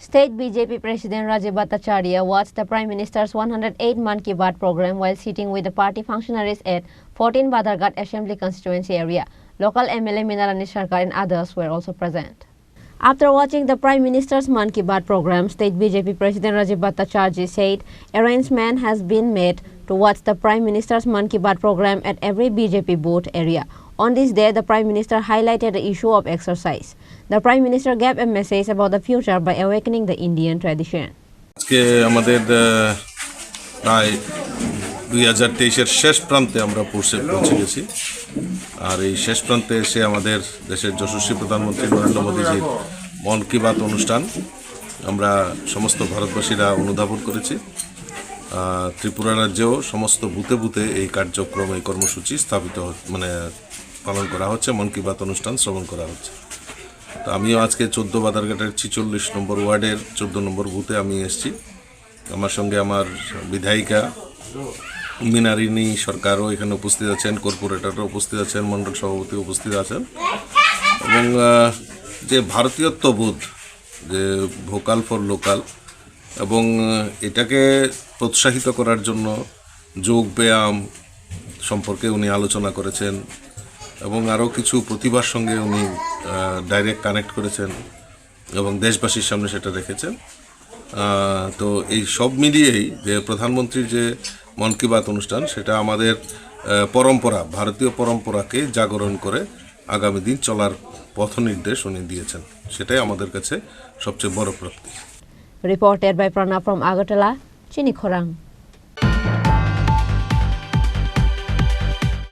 State BJP President Rajiv Bhattacharya watched the Prime Minister's 108 Mann Ki Baat program while sitting with the party functionaries at 14 Badarghat Assembly constituency area. Local MLA Minarani Sarkar and others were also present. After watching the Prime Minister's Mann Ki Baat program, State BJP President Rajiv Bhattacharya said arrangement has been made to watch the Prime Minister's Mann Ki Baat program at every BJP booth area. On this day, the Prime Minister highlighted the issue of exercise. The Prime Minister gave a message about the future by awakening the Indian tradition. আজকে আমাদের প্রায় 2023-এর শেষ প্রান্তে আমরা পৌঁছে গেছি আর এই শেষ প্রান্তে এসে আমাদের দেশের যশস্বী প্রধানমন্ত্রী নরেন্দ্র মোদীজির মন কি বাত অনুষ্ঠান আমরা সমস্ত ভারতবাসীরা অনুধাবন করেছি। ত্রিপুরা রাজ্যেও সমস্ত বুথে বুথে এই কার্যক্রম এই কর্মসূচি স্থাপিত পালন করা হচ্ছে, মন কি বাত অনুষ্ঠান শ্রবণ করা হচ্ছে। তো আমিও আজকে 14 বাদারঘাটের 46 নম্বর ওয়ার্ডের 14 নম্বর বুথে আমি এসেছি। আমার সঙ্গে আমার বিধায়িকা মিনারিনী সরকারও এখানে উপস্থিত আছেন, কর্পোরেটরও উপস্থিত আছেন, মণ্ডল সভাপতি উপস্থিত আছেন এবং যে ভারতীয়ত্ববোধ, যে ভোকাল ফর লোকাল এবং এটাকে প্রোৎসাহিত করার জন্য যোগ ব্যায়াম সম্পর্কে উনি আলোচনা করেছেন এবং আরও কিছু প্রতিভার সঙ্গে উনি ডাইরেক্ট কানেক্ট করেছেন এবং দেশবাসীর সামনে সেটা রেখেছেন। তো এই সব মিলিয়েই যে প্রধানমন্ত্রীর যে মন কি বাত অনুষ্ঠান সেটা আমাদের পরম্পরা, ভারতীয় পরম্পরাকে জাগরণ করে আগামী দিন চলার পথ নির্দেশ উনি দিয়েছেন, সেটাই আমাদের কাছে সবচেয়ে বড় প্রাপ্তি। Reported by Pranav from Agartala, Chini Khorang.